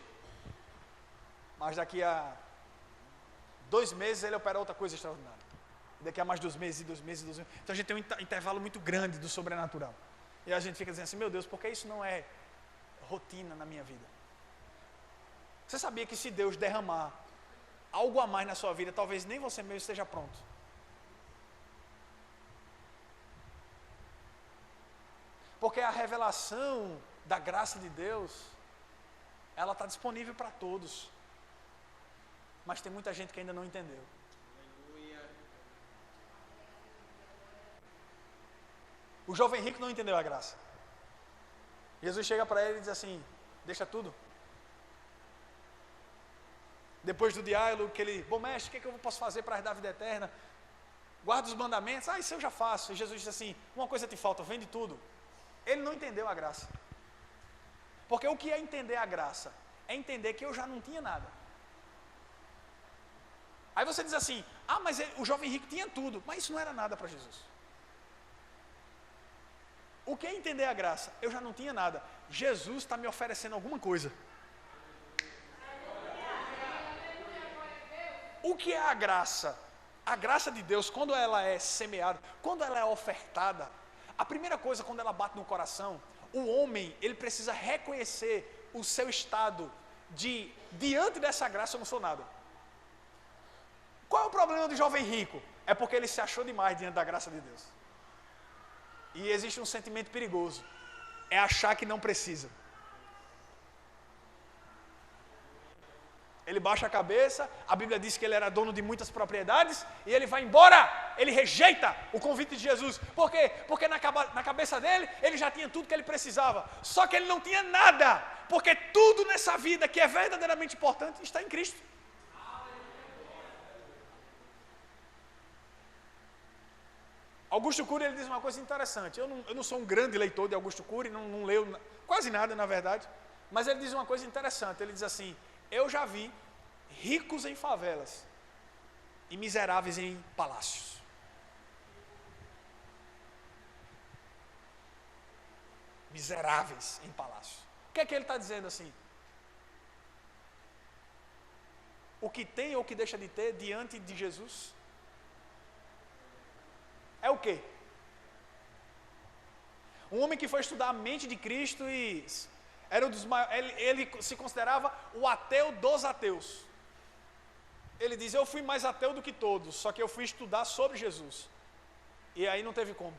mas daqui a 2 meses ele opera outra coisa extraordinária. Daqui a mais 2 meses e 2 meses e 2 meses. Então a gente tem um intervalo muito grande do sobrenatural. E a gente fica dizendo assim, meu Deus, por que isso não é rotina na minha vida? Você sabia que se Deus derramar algo a mais na sua vida, talvez nem você mesmo esteja pronto? Porque a revelação da graça de Deus, ela está disponível para todos. Mas tem muita gente que ainda não entendeu. O jovem rico não entendeu a graça. Jesus chega para ele e diz assim, deixa tudo. Depois do diálogo, que ele, bom mestre, o que é que eu posso fazer para herdar a vida eterna? Guarda os mandamentos, isso eu já faço. E Jesus diz assim, uma coisa te falta, vende tudo. Ele não entendeu a graça. Porque o que é entender a graça? É entender que eu já não tinha nada. Aí você diz assim, mas o jovem rico tinha tudo, mas isso não era nada para Jesus. O que é entender a graça? Eu já não tinha nada. Jesus está me oferecendo alguma coisa. O que é a graça? A graça de Deus, quando ela é semeada, quando ela é ofertada, a primeira coisa, quando ela bate no coração, o homem, ele precisa reconhecer o seu estado de, diante dessa graça eu não sou nada. Qual é o problema do jovem rico? É porque ele se achou demais diante da graça de Deus. E existe um sentimento perigoso, é achar que não precisa. Ele baixa a cabeça, a Bíblia diz que ele era dono de muitas propriedades, e ele vai embora, ele rejeita o convite de Jesus. Por quê? Porque na cabeça dele, ele já tinha tudo que ele precisava, só que ele não tinha nada, porque tudo nessa vida que é verdadeiramente importante está em Cristo. Augusto Cury, ele diz uma coisa interessante. Eu não sou um grande leitor de Augusto Cury, não leio quase nada, na verdade, mas ele diz uma coisa interessante. Ele diz assim, eu já vi ricos em favelas e miseráveis em palácios. Miseráveis em palácios. O que é que ele está dizendo assim? O que tem ou o que deixa de ter diante de Jesus é o quê? Um homem que foi estudar a mente de Cristo e era um dos maiores, ele se considerava o ateu dos ateus. Ele diz, eu fui mais ateu do que todos, só que eu fui estudar sobre Jesus. E aí não teve como.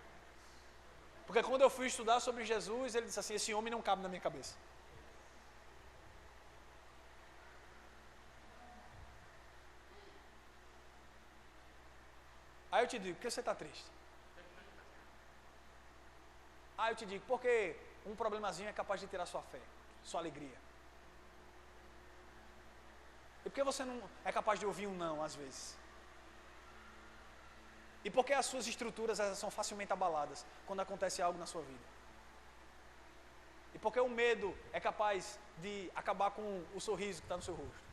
Porque quando eu fui estudar sobre Jesus, ele disse assim, esse homem não cabe na minha cabeça. Aí eu te digo, por que você está triste? Aí eu te digo, porque um problemazinho é capaz de tirar sua fé, sua alegria. E por que você não é capaz de ouvir um não, às vezes? E por que as suas estruturas elas são facilmente abaladas quando acontece algo na sua vida? E por que o medo é capaz de acabar com o sorriso que está no seu rosto?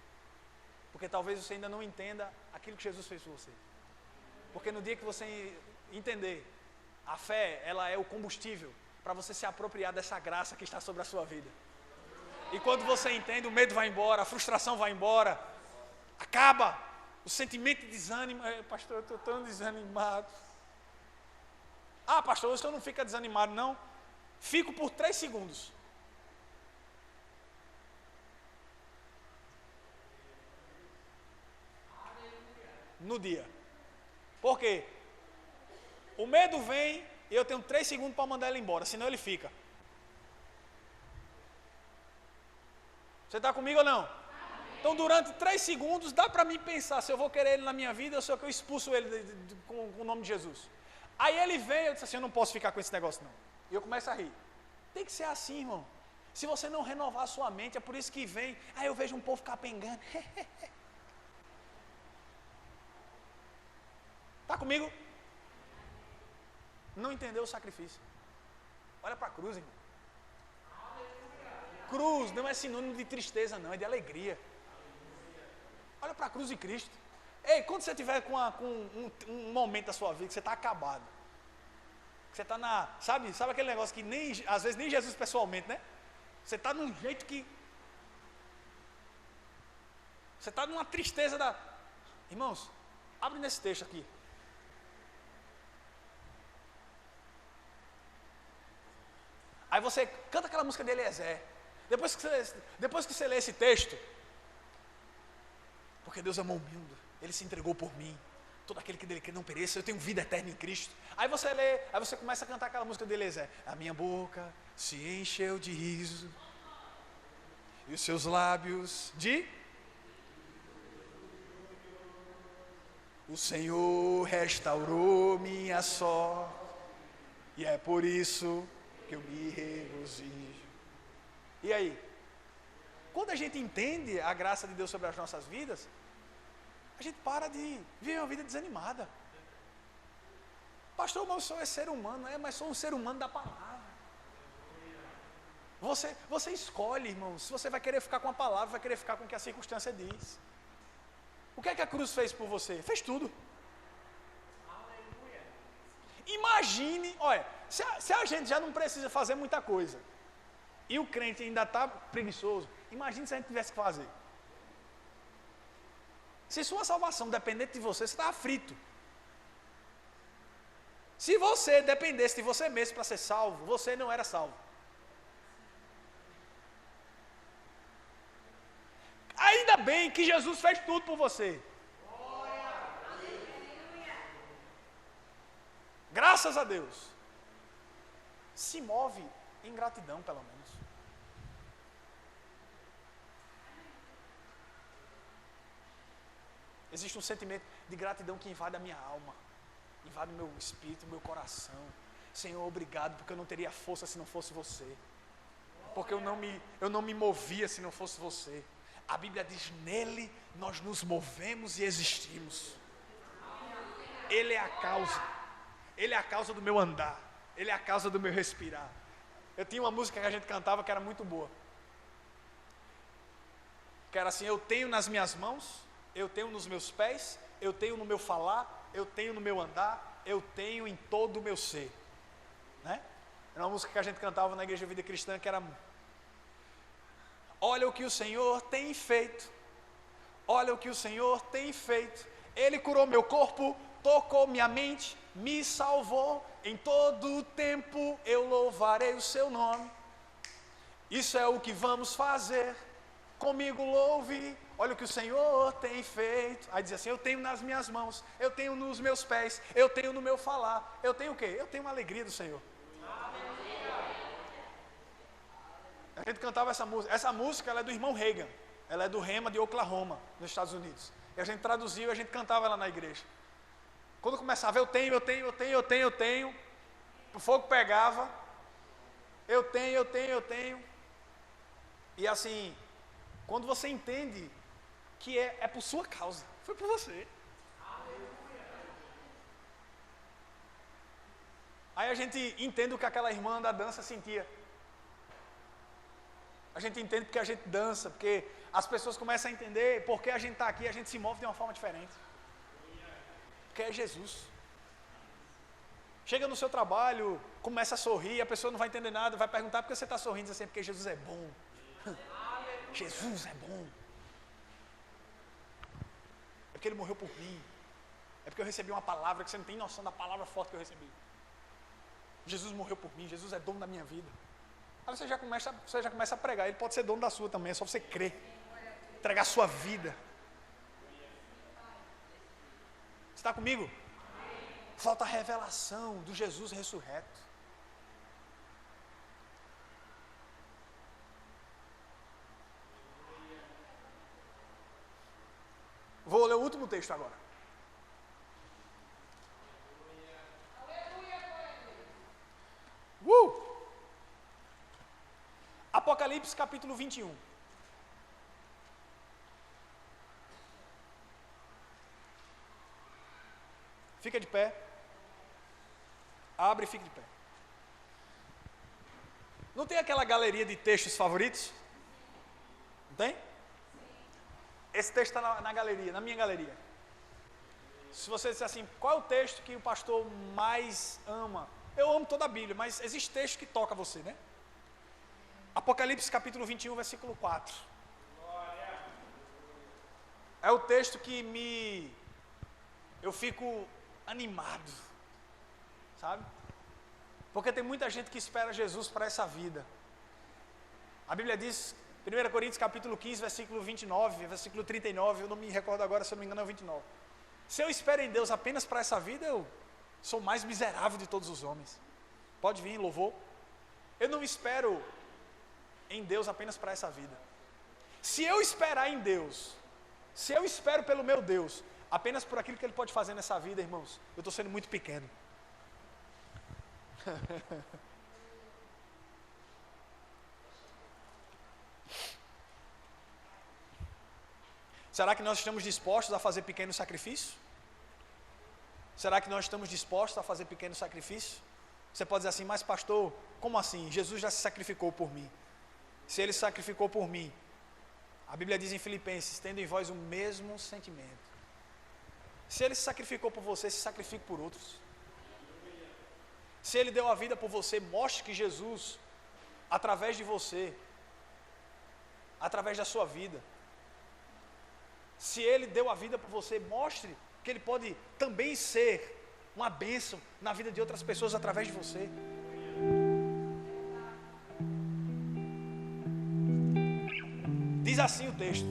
Porque talvez você ainda não entenda aquilo que Jesus fez por você. Porque no dia que você entender, a fé, ela é o combustível para você se apropriar dessa graça que está sobre a sua vida. E quando você entende, o medo vai embora, a frustração vai embora, acaba o sentimento de desânimo. Pastor, eu estou tão desanimado. Pastor, o senhor não fica desanimado, não? Fico por 3 segundos. no dia. Por quê? O medo vem e eu tenho 3 segundos para mandar ele embora, senão ele fica. Você está comigo ou não? Então, durante 3 segundos, dá para mim pensar se eu vou querer ele na minha vida ou se eu expulso ele com o nome de Jesus. Aí ele vem, eu disse assim, eu não posso ficar com esse negócio não. E eu começo a rir. Tem que ser assim, irmão. Se você não renovar a sua mente, é por isso que vem, aí eu vejo um povo capengando. Está comigo? Não entendeu o sacrifício. Olha para a cruz, irmão. Cruz não é sinônimo de tristeza, não, é de alegria. Olha para a cruz de Cristo. Ei, quando você tiver com um momento da sua vida que você está acabado, que você está sabe aquele negócio que às vezes nem Jesus pessoalmente, né? Você está num jeito que, você está numa tristeza da, irmãos, abre nesse texto aqui. Aí você canta aquela música de Eliezer. Depois que você lê esse texto, porque Deus amou o mundo, Ele se entregou por mim, todo aquele que dele que não pereça, eu tenho vida eterna em Cristo. Aí você lê, aí você começa a cantar aquela música de Eliezer. A minha boca se encheu de riso, e os seus lábios de... O Senhor restaurou minha sorte, e é por isso que eu me regozijo. E aí? Quando a gente entende a graça de Deus sobre as nossas vidas, a gente para de viver uma vida desanimada. Pastor, mas eu sou ser humano, mas sou um ser humano da palavra. Você escolhe, irmão, se você vai querer ficar com a palavra, vai querer ficar com o que a circunstância diz. O que é que a cruz fez por você? Fez tudo. Imagine, olha, se a gente já não precisa fazer muita coisa, e o crente ainda está preguiçoso, imagine se a gente tivesse que fazer. Se sua salvação dependesse de você, você estava frito. Se você dependesse de você mesmo para ser salvo, você não era salvo. Ainda bem que Jesus fez tudo por você. Graças a Deus. Se move em gratidão, pelo menos. Existe um sentimento de gratidão que invade a minha alma, invade o meu espírito, o meu coração. Senhor, obrigado, porque eu não teria força se não fosse você. Porque eu não me movia se não fosse você. A Bíblia diz, nele nós nos movemos e existimos. Ele é a causa. Ele é a causa do meu andar. Ele é a causa do meu respirar. Eu tinha uma música que a gente cantava que era muito boa. Que era assim, eu tenho nas minhas mãos, eu tenho nos meus pés, eu tenho no meu falar, eu tenho no meu andar, eu tenho em todo o meu ser. Né? Era uma música que a gente cantava na Igreja Vida Cristã que era... Olha o que o Senhor tem feito. Olha o que o Senhor tem feito. Ele curou meu corpo, tocou minha mente, me salvou. Em todo o tempo eu louvarei o seu nome. Isso é o que vamos fazer. Comigo louve. Olha o que o Senhor tem feito. Aí diz assim, eu tenho nas minhas mãos, eu tenho nos meus pés, eu tenho no meu falar. Eu tenho o quê? Eu tenho uma alegria do Senhor. A gente cantava essa música. Essa música ela é do irmão Reagan. Ela é do Rema de Oklahoma, nos Estados Unidos. E a gente traduziu e a gente cantava ela na igreja. Quando começava, eu tenho. O fogo pegava. Eu tenho. E assim, quando você entende que é por sua causa, foi por você. Aí a gente entende o que aquela irmã da dança sentia. A gente entende porque a gente dança, porque as pessoas começam a entender porque a gente está aqui, a gente se move de uma forma diferente. Porque é Jesus. Chega no seu trabalho, começa a sorrir, a pessoa não vai entender nada, vai perguntar por que você está sorrindo, diz assim, porque Jesus é bom. Jesus é bom. É porque Ele morreu por mim. É porque eu recebi uma palavra que você não tem noção da palavra forte que eu recebi. Jesus morreu por mim, Jesus é dono da minha vida. Aí você já começa a pregar, Ele pode ser dono da sua também, é só você crer. Entregar a sua vida. Está comigo? Falta a revelação do Jesus ressurreto. Vou ler o último texto agora. Apocalipse capítulo 21. Fica de pé. Abre e fica de pé. Não tem aquela galeria de textos favoritos? Não tem? Esse texto está na galeria, na minha galeria. Se você disser assim, qual é o texto que o pastor mais ama? Eu amo toda a Bíblia, mas existe texto que toca você, né? Apocalipse capítulo 21, versículo 4. É o texto que eu fico animado, sabe? Porque tem muita gente que espera Jesus para essa vida. A Bíblia diz, 1 Coríntios capítulo 15, versículo 29, versículo 39, eu não me recordo agora, se eu não me engano é o 29. Se eu espero em Deus apenas para essa vida, eu sou o mais miserável de todos os homens. Pode vir, louvor. Eu não espero em Deus apenas para essa vida. Se eu esperar em Deus, se eu espero pelo meu Deus, apenas por aquilo que Ele pode fazer nessa vida, irmãos, eu estou sendo muito pequeno. Será que nós estamos dispostos a fazer pequenos sacrifícios? Será que nós estamos dispostos a fazer pequenos sacrifícios? Você pode dizer assim, mas pastor, como assim? Jesus já se sacrificou por mim. Se Ele sacrificou por mim, a Bíblia diz em Filipenses, tendo em vós o mesmo sentimento. Se Ele se sacrificou por você, se sacrifique por outros. Se Ele deu a vida por você, mostre que Jesus, através de você, através da sua vida, se Ele deu a vida por você, mostre que Ele pode também ser uma bênção na vida de outras pessoas através de você. Diz assim o texto.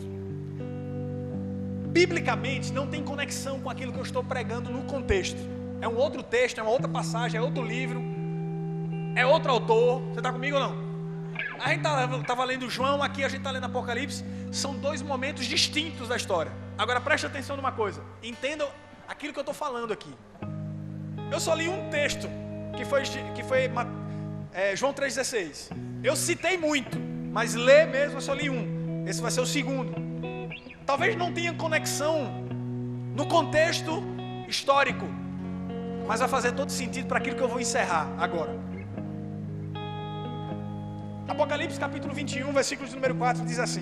Biblicamente não tem conexão com aquilo que eu estou pregando no contexto. É um outro texto, é uma outra passagem, é outro livro, é outro autor. Você está comigo ou não? A gente estava lendo João, aqui a gente está lendo Apocalipse. São dois momentos distintos da história. Agora preste atenção numa coisa. Entendam aquilo que eu estou falando aqui. Eu só li um texto, que foi João 3,16. Eu citei muito, mas ler mesmo eu só li um. Esse vai ser o segundo. Talvez não tenha conexão no contexto histórico, mas vai fazer todo sentido para aquilo que eu vou encerrar agora. Apocalipse capítulo 21, versículo de número 4, diz assim: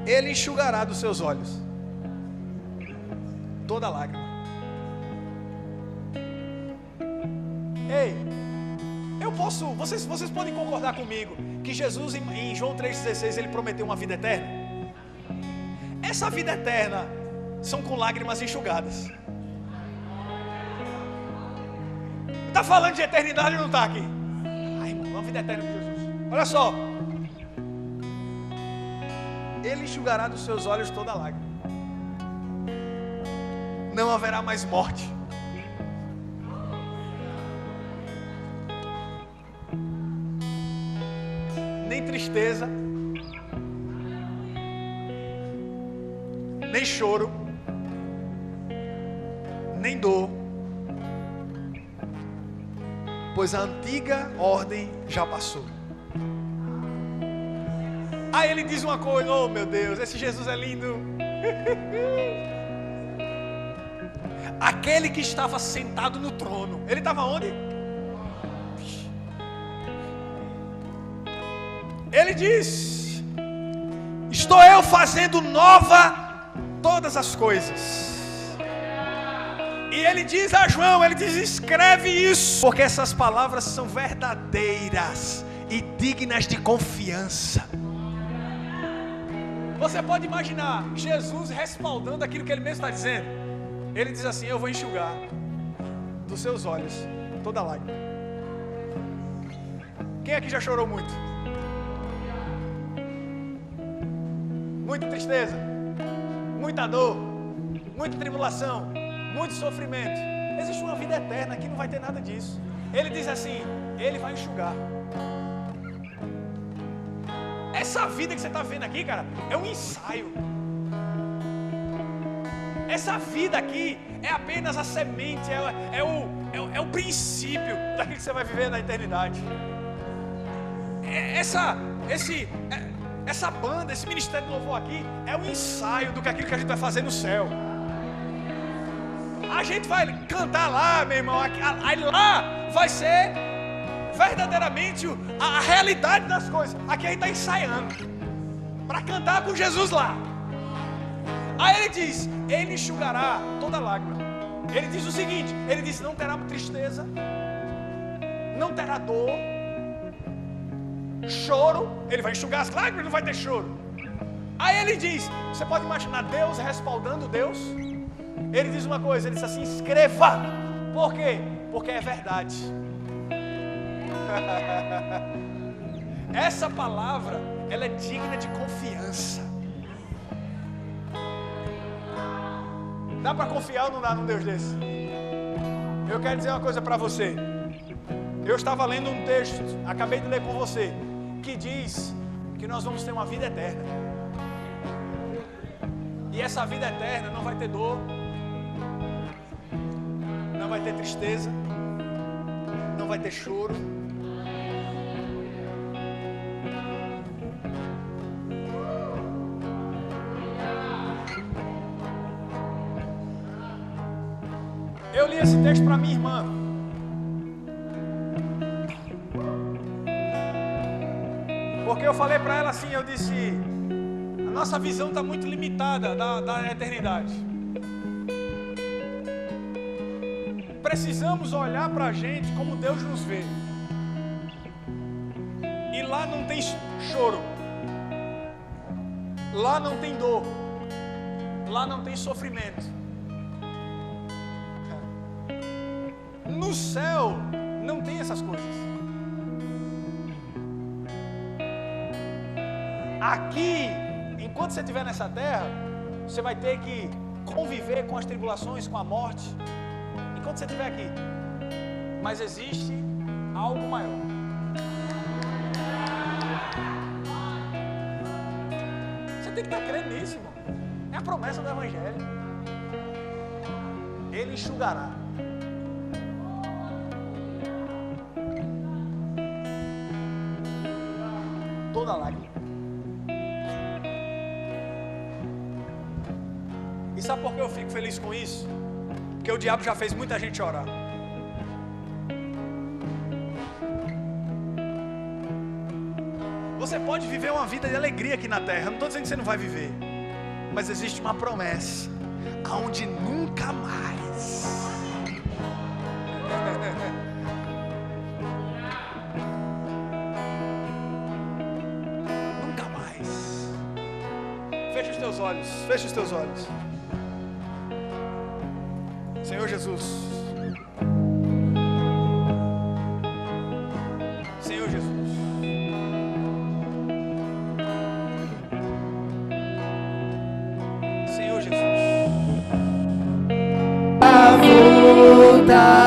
Ele enxugará dos seus olhos toda lágrima. Ei, eu posso, vocês podem concordar comigo que Jesus em João 3,16 ele prometeu uma vida eterna? Essa vida eterna são com lágrimas enxugadas. Está falando de eternidade ou não está aqui? Ai, irmão, uma vida eterna com Jesus. Olha só. Ele enxugará dos seus olhos toda lágrima. Não haverá mais morte. Nem tristeza. Nem choro. Nem dor. Pois a antiga ordem já passou. Aí ele diz uma coisa, oh meu Deus, esse Jesus é lindo. Aquele que estava sentado no trono, ele estava onde? Ele diz: estou eu fazendo nova todas as coisas. E ele diz a João, ele diz: escreve isso, porque essas palavras são verdadeiras e dignas de confiança. Você pode imaginar Jesus respaldando aquilo que ele mesmo está dizendo. Ele diz assim: eu vou enxugar dos seus olhos toda lágrima. Quem aqui já chorou muito? muita tristeza, muita dor, muita tribulação, muito sofrimento. Existe uma vida eterna que não vai ter nada disso. Ele diz assim, Ele vai enxugar. Essa vida que você está vendo aqui, cara, é um ensaio. Essa vida aqui é apenas a semente, é o princípio daquilo que você vai viver na eternidade. Essa banda, esse ministério de louvor aqui é um ensaio do que aquilo que a gente vai fazer no céu. A gente vai cantar lá, meu irmão, aí lá vai ser verdadeiramente a realidade das coisas. Aqui a gente está ensaiando para cantar com Jesus lá. Aí ele diz, Ele enxugará toda lágrima. Ele diz o seguinte, Ele diz, não terá tristeza, não terá dor, choro. Ele vai enxugar as lágrimas, não vai ter choro. Aí ele diz, você pode imaginar Deus respaldando Deus? Ele diz uma coisa, ele diz assim, escreva. Por quê? Porque é verdade. Essa palavra, ela é digna de confiança. Dá para confiar ou não dá num Deus desse? Eu quero dizer uma coisa para você. Eu estava lendo um texto, acabei de ler com você, que diz que nós vamos ter uma vida eterna. E essa vida eterna não vai ter dor, não vai ter tristeza, não vai ter choro. Eu li esse texto para minha irmã. Porque eu falei para ela assim, eu disse, a nossa visão está muito limitada da eternidade. Precisamos olhar para a gente como Deus nos vê. E lá não tem choro. Lá não tem dor. Lá não tem sofrimento. No céu não tem essas coisas. Aqui, enquanto você estiver nessa terra, você vai ter que conviver com as tribulações, com a morte, enquanto você estiver aqui. Mas existe algo maior. Você tem que estar crendo nisso, irmão. É a promessa do Evangelho. Ele enxugará toda lágrima. E sabe por que eu fico feliz com isso? Porque o diabo já fez muita gente orar. Você pode viver uma vida de alegria aqui na terra. Eu não estou dizendo que você não vai viver. Mas existe uma promessa aonde nunca mais nunca mais. Fecha os teus olhos. Fecha os teus olhos. Senhor Jesus, Senhor Jesus, Senhor Jesus, a voltar.